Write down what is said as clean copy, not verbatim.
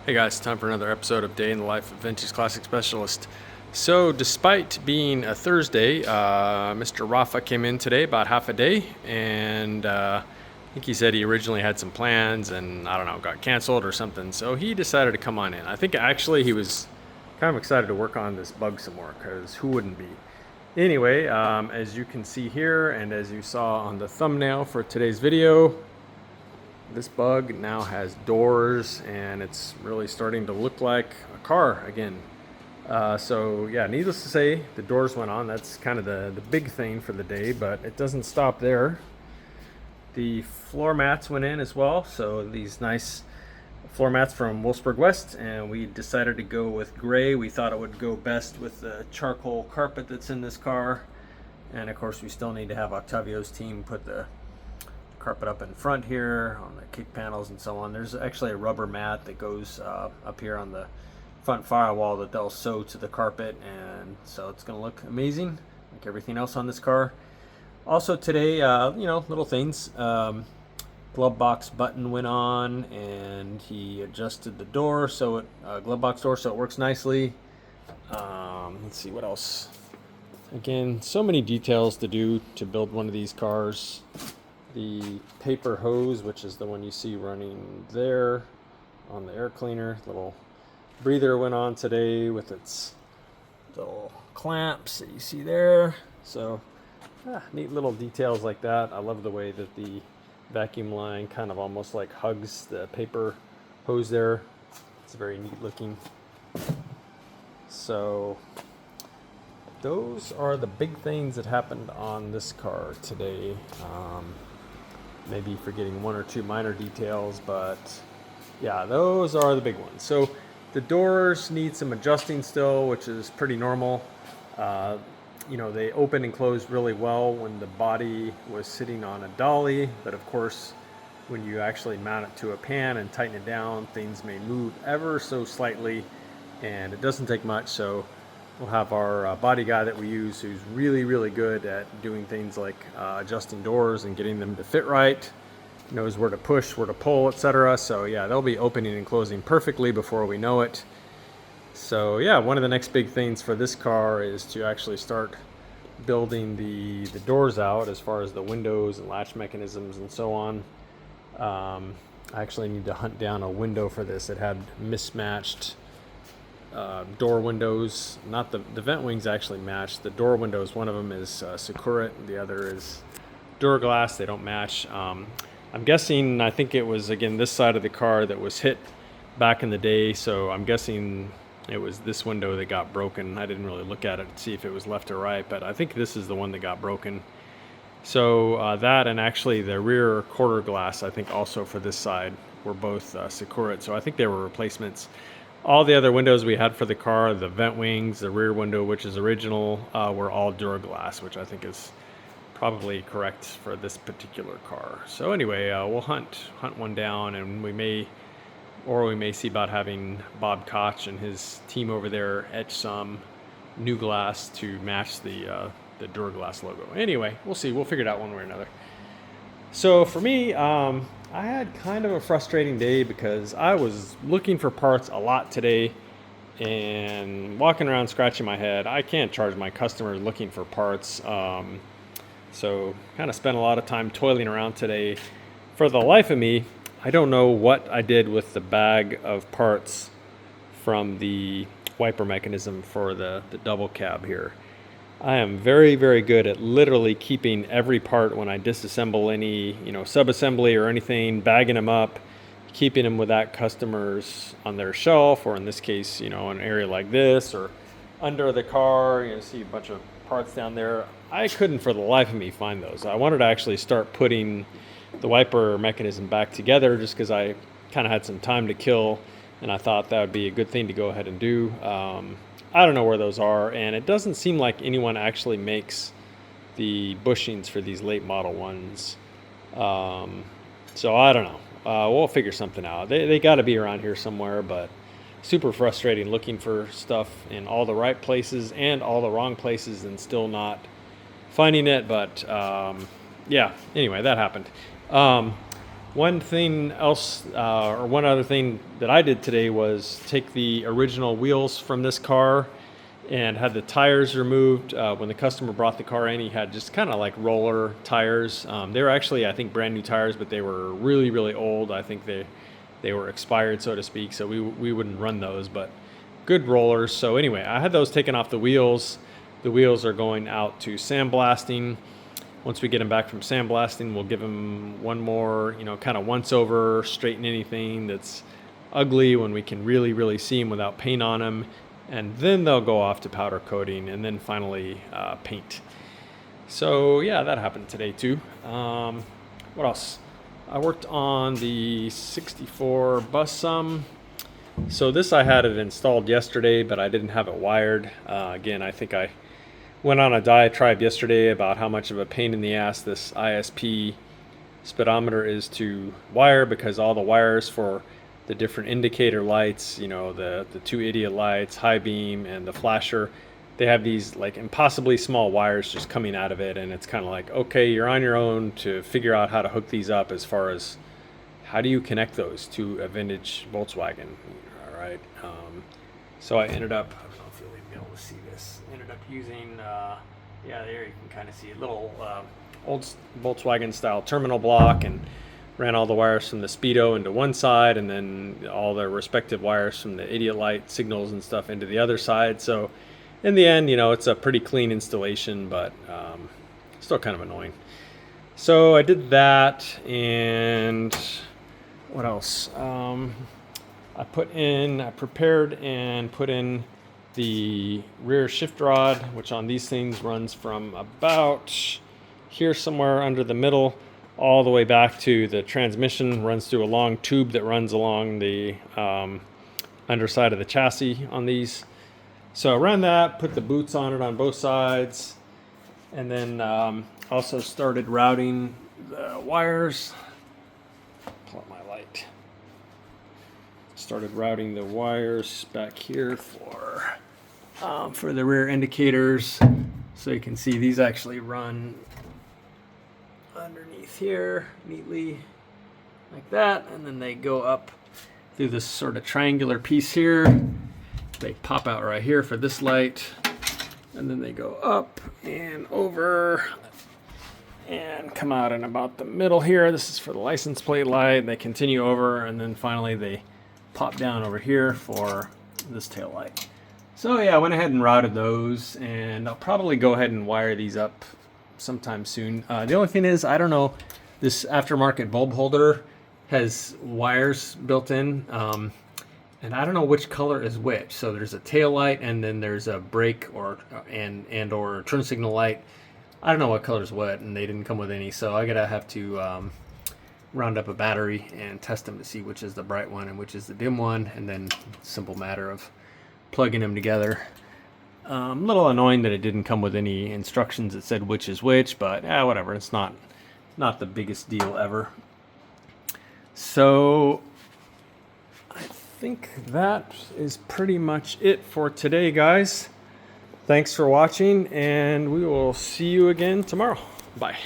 Hey guys, time for another episode of Day in the Life of Vintage Classic Specialist. So despite being a Thursday, Mr. Rafa came in today about half a day, and I think he said he originally had some plans and I don't know, got canceled or something. So he decided to come on in. I think actually he was kind of excited to work on this bug some more, because who wouldn't be? Anyway, as you can see here and as you saw on the thumbnail for today's video, this bug now has doors and it's really starting to look like a car again. So yeah, needless to say, the doors went on. That's kind of the big thing for the day, but it doesn't stop there. The floor mats went in as well. So these nice floor mats from Wolfsburg West, and we decided to go with gray. We thought it would go best with the charcoal carpet that's in this car. And of course we still need to have Octavio's team put the carpet up in front here on the kick panels and so on. There's actually a rubber mat that goes up here on the front firewall that they'll sew to the carpet, and so it's going to look amazing like everything else on this car. Also today, little things. Glove box button went on, and he adjusted the door so it glove box door so it works nicely. Let's see what else. Again, so many details to do to build one of these cars. The paper hose, which is the one you see running there on the air cleaner, little breather went on today with its little clamps that you see there. So neat little details like that. I love the way that the vacuum line kind of almost like hugs the paper hose there. It's very neat looking. So those are the big things that happened on this car today. Maybe forgetting one or two minor details, but yeah, those are the big ones. So the doors need some adjusting still, which is pretty normal. They open and close really well when the body was sitting on a dolly, but of course, when you actually mount it to a pan and tighten it down, things may move ever so slightly, and it doesn't take much. So we'll have our body guy that we use, who's really, really good at doing things like adjusting doors and getting them to fit right, knows where to push, where to pull, etc. So yeah, they'll be opening and closing perfectly before we know it. So yeah, one of the next big things for this car is to actually start building the doors out, as far as the windows and latch mechanisms and so on. I actually need to hunt down a window for this. It had mismatched door windows. Not the vent wings actually match. The door windows, one of them is Securit, the other is Duraglass. They don't match. I'm guessing, I think it was again this side of the car that was hit back in the day, so I'm guessing it was this window that got broken. I didn't really look at it to see if it was left or right, but I think this is the one that got broken. So that, and actually the rear quarter glass, I think also for this side, were both Securit, so I think they were replacements. All the other windows we had for the car, the vent wings, the rear window, which is original, were all Duraglass, which I think is probably correct for this particular car. So anyway, we'll hunt one down, and we may see about having Bob Koch and his team over there etch some new glass to match the Duraglass logo. Anyway, we'll see. We'll figure it out one way or another. So for me, I had kind of a frustrating day because I was looking for parts a lot today and walking around scratching my head. I can't charge my customers looking for parts. So kind of spent a lot of time toiling around today. For the life of me, I don't know what I did with the bag of parts from the wiper mechanism for the double cab here. I am very, very good at literally keeping every part when I disassemble any, sub-assembly or anything, bagging them up, keeping them with that customers on their shelf, or in this case, an area like this, or under the car. See a bunch of parts down there. I couldn't for the life of me find those. I wanted to actually start putting the wiper mechanism back together just because I kind of had some time to kill, and I thought that would be a good thing to go ahead and do. I don't know where those are, and it doesn't seem like anyone actually makes the bushings for these late model ones. So I don't know. We'll figure something out. They got to be around here somewhere, but super frustrating looking for stuff in all the right places and all the wrong places and still not finding it. But yeah, anyway, that happened. One thing else, or one other thing that I did today was take the original wheels from this car and had the tires removed. When the customer brought the car in, he had just kind of like roller tires. They were actually, I think, brand new tires, but they were really, really old. I think they were expired, so to speak, so we wouldn't run those, but good rollers. So anyway, I had those taken off the wheels. The wheels are going out to sandblasting. Once we get them back from sandblasting, we'll give them one more, kind of once over, straighten anything that's ugly when we can really, really see them without paint on them. And then they'll go off to powder coating and then finally paint. So yeah, that happened today too. What else? I worked on the 64 bus sum. So this, I had it installed yesterday, but I didn't have it wired. Again, I think I went on a diatribe yesterday about how much of a pain in the ass this ISP speedometer is to wire, because all the wires for the different indicator lights, the two idiot lights, high beam, and the flasher, they have these like impossibly small wires just coming out of it, and it's kind of like, okay, you're on your own to figure out how to hook these up, as far as how do you connect those to a vintage Volkswagen. All right. So I ended up, I don't know if you'll be able to see this, ended up using, there you can kind of see a little old Volkswagen style terminal block, and ran all the wires from the Speedo into one side, and then all the respective wires from the idiot light signals and stuff into the other side. So in the end, it's a pretty clean installation, but still kind of annoying. So I did that, and what else? I prepared and put in the rear shift rod, which on these things runs from about here somewhere under the middle all the way back to the transmission, runs through a long tube that runs along the underside of the chassis on these. So I ran that, put the boots on it on both sides, and then also started routing the wires. Pull up my light. Started routing the wires back here for the rear indicators. So you can see these actually run underneath here neatly like that, and then they go up through this sort of triangular piece here. They pop out right here for this light, and then they go up and over and come out in about the middle here. This is for the license plate light. They continue over, and then finally they pop down over here for this tail light. So yeah, I went ahead and routed those, and I'll probably go ahead and wire these up sometime soon. The only thing is, I don't know, this aftermarket bulb holder has wires built in, and I don't know which color is which. So there's a tail light, and then there's a brake or turn signal light. I don't know what color is what, and they didn't come with any, so I gotta have to round up a battery and test them to see which is the bright one and which is the dim one, and then simple matter of plugging them together. A little annoying that it didn't come with any instructions that said which is which, but whatever. It's not the biggest deal ever. So I think that is pretty much it for today, guys. Thanks for watching, and we will see you again tomorrow. Bye.